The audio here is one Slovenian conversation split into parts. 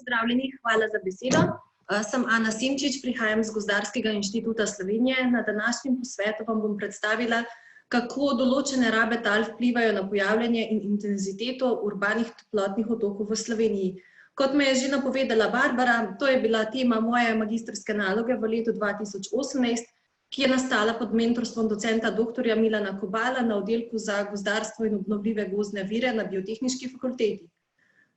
Pozdravljeni, hvala za besedo. Sem Ana Simčič, prihajam z Gozdarskega inštituta Slovenije. Na današnjem posvetu vam bom predstavila, kako določene rabe tal vplivajo na pojavljanje in intenziteto urbanih toplotnih otokov v Sloveniji. Kot me je že napovedala Barbara, to je bila tema moje magistrske naloge v letu 2018, ki je nastala pod mentorstvom docenta dr. Milana Kobala na oddelku za gozdarstvo in obnovljive gozdne vire na Biotehniški fakulteti.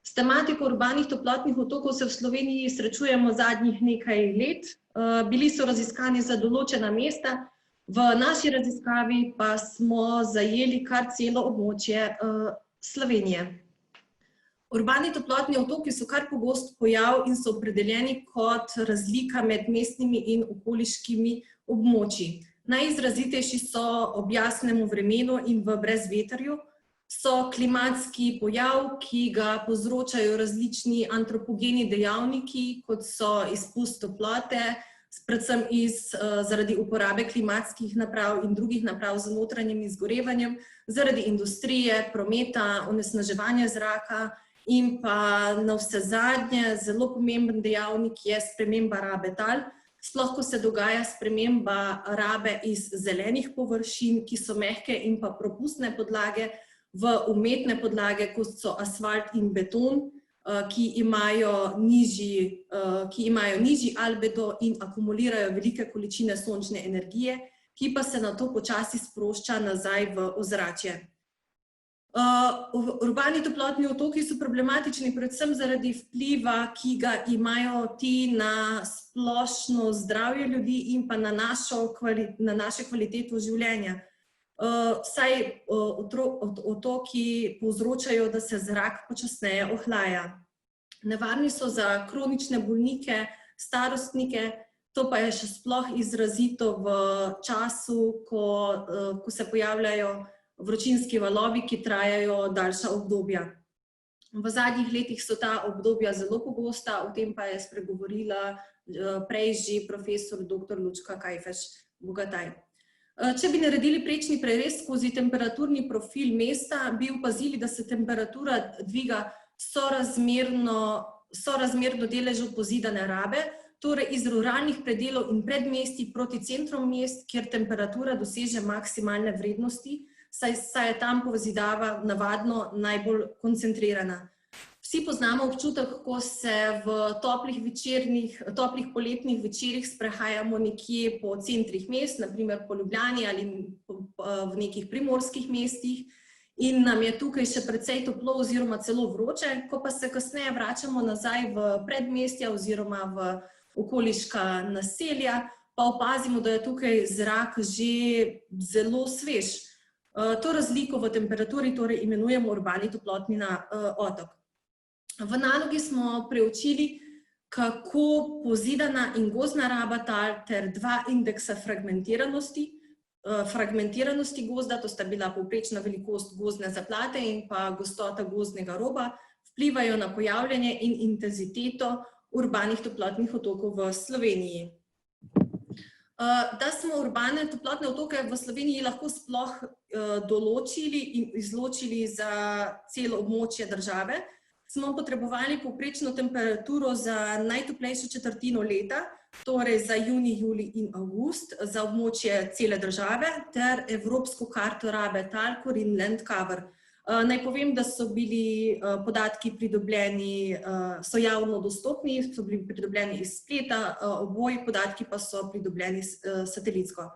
S tematiko urbanih toplotnih otokov se v Sloveniji srečujemo zadnjih nekaj let. Bili so raziskani za določena mesta, v naši raziskavi pa smo zajeli kar celo območje Slovenije. Urbani toplotni otoki so kar pogost pojav in so opredeljeni kot razlika med mestnimi in okoliškimi območji. Najizrazitejši so ob jasnem vremenu in v brezvetrju, so klimatski pojav, ki ga povzročajo različni antropogeni dejavniki, kot so izpust toplote, predvsem zaradi uporabe klimatskih naprav in drugih naprav z notranjim izgorevanjem, zaradi industrije, prometa, onesnaževanja zraka in pa navsezadnje zelo pomemben dejavnik je sprememba rabe tal, sploh ko se dogaja sprememba rabe iz zelenih površin, ki so mehke in pa propustne podlage, v umetne podlage, kot so asfalt in beton, ki imajo nižji albedo in akumulirajo velike količine sončne energije, ki pa se nato počasi sprošča nazaj v ozračje. Urbani toplotni otoki so problematični predvsem zaradi vpliva, ki ga imajo ti na splošno zdravje ljudi in pa na naše kvaliteto življenja. Saj otoki povzročajo, da se zrak počasneje ohlaja. Nevarni so za kronične bolnike, starostnike, to pa je še sploh izrazito v času, ko se pojavljajo vročinski valovi, ki trajajo daljša obdobja. V zadnjih letih so ta obdobja zelo pogosta, o tem pa je spregovorila prej že profesor dr. Lučka Kajfež-Bogataj. Če bi naredili prečni prerez skozi temperaturni profil mesta, bi opazili, da se temperatura dviga sorazmerno deležu pozidane rabe, torej iz ruralnih predelov in predmestij proti centrom mest, kjer temperatura doseže maksimalne vrednosti, saj je tam pozidava navadno najbolj koncentrirana. Vsi poznamo občutek, ko se v toplih poletnih večerih sprehajamo nekje po centrih mest, na primer po Ljubljani ali v nekih primorskih mestih, in nam je tukaj še precej toplo oziroma celo vroče, ko pa se kasneje vračamo nazaj v predmestja oziroma v okoliška naselja, pa opazimo, da je tukaj zrak že zelo svež. To razliko v temperaturi torej imenujemo urbani toplotni otok. V nalogi smo preučili, kako pozidana in gozdna raba tal ter dva indeksa fragmentiranosti gozda, to sta bila povprečna velikost gozdne zaplate in pa gostota gozdnega roba, vplivajo na pojavljanje in intenziteto urbanih toplotnih otokov v Sloveniji. Da smo urbane toplotne otoke v Sloveniji lahko sploh določili in izločili za celo območje države, smo potrebovali povprečno temperaturo za najtoplejšo četrtino leta, torej za junij, julij in avgust, za območje cele države, ter evropsko karto rabe tal, Core Land Cover. Naj povem, da so bili podatki pridobljeni, so javno dostopni, so bili pridobljeni iz spleta, oboji podatki pa so pridobljeni satelitsko.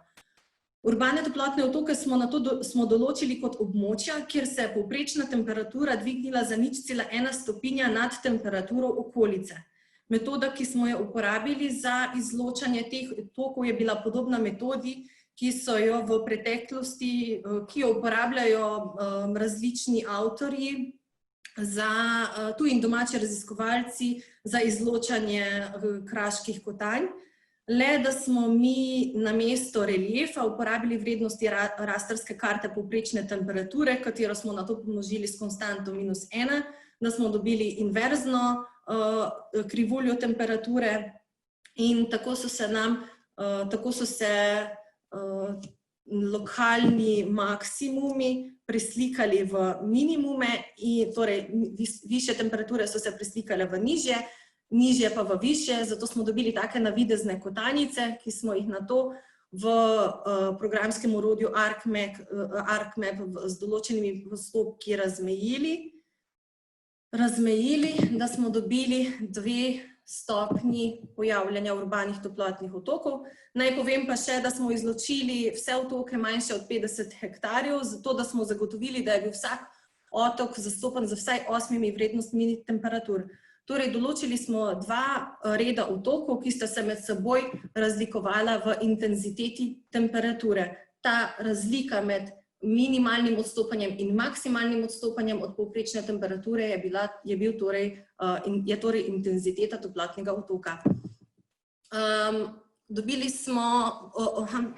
Urbane toplotne otoke smo določili kot območja, kjer se je povprečna temperatura dvignila za 0,1 stopinja nad temperaturo okolice. Metoda, ki smo jo uporabili za izločanje teh otokov, je bila podobna metodi, ki so jo v preteklosti, ki jo uporabljajo različni avtorji, tuji in domači raziskovalci za izločanje kraških kotanj. Le da smo mi namesto reliefa uporabili vrednosti rastrske karte povprečne temperature, katero smo nato pomnožili s konstanto -1, da smo dobili inverzno krivuljo temperature in tako so se lokalni maksimumi preslikali v minimume, torej višje temperature so se preslikale v nižje nižje pa v višje, zato smo dobili take navidezne kotanjice, ki smo jih na to v programskem orodju ArcMap z določenimi postopki razmejili, da smo dobili 2 stopnji pojavljanja urbanih toplotnih otokov. Naj povem pa še, da smo izločili vse otoke manjše od 50 hektarjev, zato da smo zagotovili, da je bil vsak otok zastopan z vsaj 8 vrednostmi temperatur. Torej, določili smo 2 reda otokov, ki sta se med seboj razlikovala v intenziteti temperature. Ta razlika med minimalnim odstopanjem in maksimalnim odstopanjem od povprečne temperature je torej intenziteta toplotnega otoka. Dobili smo,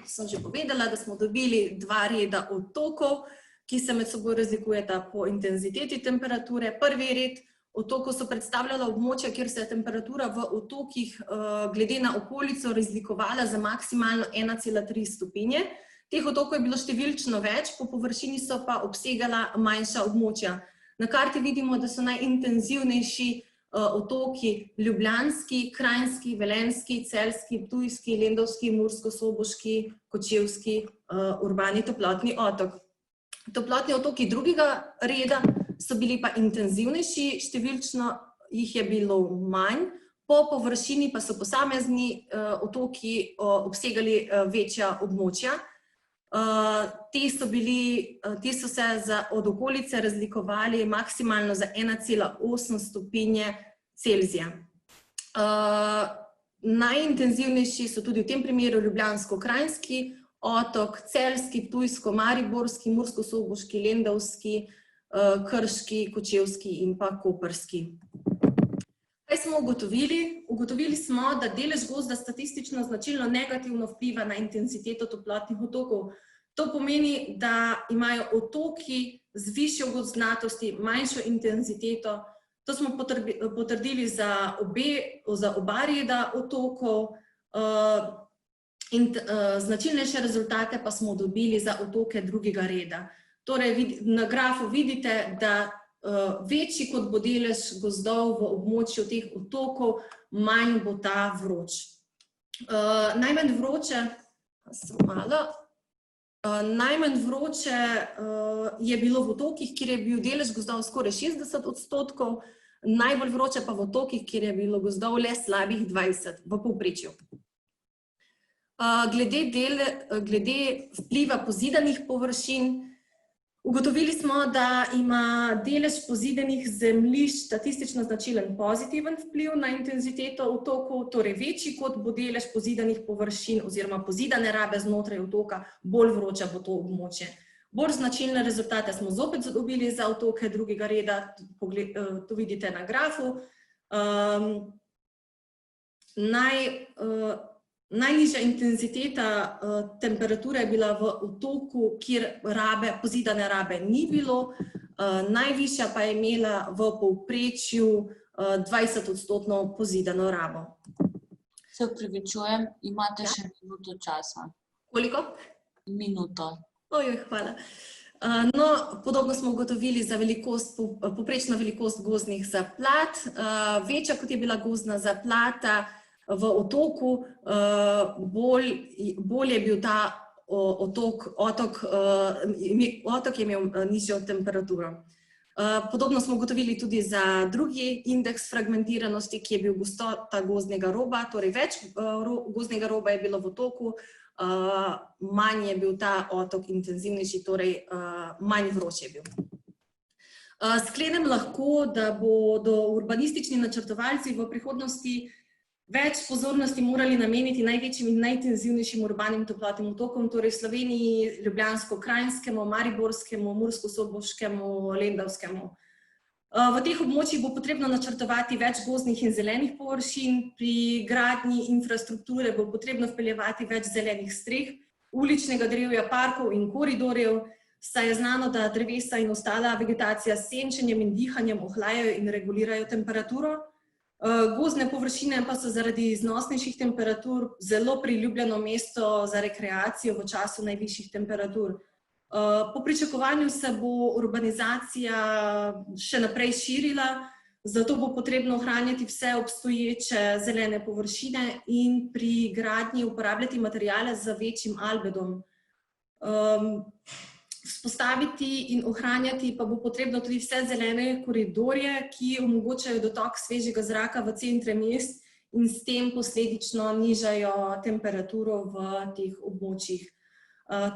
sem že povedala, da smo dobili 2 reda otokov, ki se med seboj razlikujeta po intenziteti temperature. Prvi red otokov so predstavljala območja, kjer se je temperatura v otokih glede na okolico razlikovala za maksimalno 1,3 stopinje. Teh otokov je bilo številčno več, po površini so pa obsegala manjša območja. Na karti vidimo, da so najintenzivnejši otoki ljubljanski, kranjski, velenjski, celjski, ptujski, lendavski, mursko-soboški, kočevski urbani toplotni otok. Toplotni otoki drugega reda so bili pa intenzivnejši, številčno jih je bilo manj, po površini pa so posamezni otoki obsegali večja območja. Ti so se od okolice razlikovali maksimalno za 1,8 stopinje Celzija. Najintenzivnejši so tudi v tem primeru ljubljansko-kranjski otok, celjski, ptujsko-mariborski, mursko-soboški, lendavski, krški, kočevski in pa koprski. Kaj smo ugotovili? Ugotovili smo, da delež gozda statistično značilno negativno vpliva na intenziteto toplotnih otokov. To pomeni, da imajo otoki z višjo gozdnatosti manjšo intenziteto. To smo potrdili za oba reda otokov in značilnejše rezultate pa smo dobili za otoke drugega reda. Torej, na grafu vidite, da večji kot bo delež gozdov v območju teh otokov, manj bo ta vroč. Najmanj vroče je bilo v otokih, kjer je bil delež gozdov skoraj 60%, najbolj vroče pa v otokih, kjer je bilo gozdov le slabih 20% v povprečju. Glede vpliva pozidanih površin, ugotovili smo, da ima delež pozidanih zemljišč statistično značilen pozitiven vpliv na intenziteto otokov, torej večji kot bo delež pozidanih površin oziroma pozidane rabe znotraj otoka, bolj vroče bo to območje. Bolj značilne rezultate smo zopet dobili za otoke drugega reda, to vidite na grafu. Najnižja intenziteta temperature je bila v otoku, kjer pozidane rabe ni bilo, najvišja pa je imela v povprečju 20% pozidano rabo. Se opravičujem, imate še minuto časa. Koliko? Minuto. Ojoj, hvala. No, podobno smo ugotovili za povprečno velikost gozdnih zaplat. Večja kot je bila gozdna zaplata v otoku, bolj je bil ta otok je imel nižjo temperaturo. Podobno smo ugotovili tudi za drugi indeks fragmentiranosti, ki je bil gostota gozdnega roba, torej več gozdnega roba je bilo v otoku, manj je bil ta otok intenzivnejši, torej manj vroč je bil. Sklenem lahko, da bodo urbanistični načrtovalci v prihodnosti več pozornosti morali nameniti največjim in najintenzivnejšim urbanim toplotnim otokom, torej v Sloveniji ljubljansko-kranjskemu, mariborskemu, mursko-soboškemu, lendavskemu. V teh območjih bo potrebno načrtovati več gozdnih in zelenih površin, pri gradnji infrastrukture bo potrebno vpeljevati več zelenih streh, uličnega drevja, parkov in koridorjev, saj je znano, da drevesa in ostala vegetacija s senčenjem in dihanjem ohlajajo in regulirajo temperaturo. Gozdne površine pa so zaradi znosnejših temperatur zelo priljubljeno mesto za rekreacijo v času najvišjih temperatur. Po pričakovanju se bo urbanizacija še naprej širila, Zato bo potrebno ohranjati vse obstoječe zelene površine in pri gradnji uporabljati materijale z večjim albedom. Vzpostaviti in ohranjati pa bo potrebno tudi vse zelene koridorje, ki omogočajo dotok svežega zraka v centre mest in s tem posledično nižajo temperaturo v teh območjih.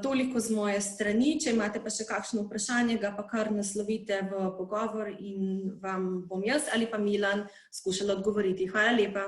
Toliko z moje strani, če imate pa še kakšno vprašanje, ga pa kar naslovite v pogovor in vam bom jaz ali pa Milan skušala odgovoriti. Hvala lepa.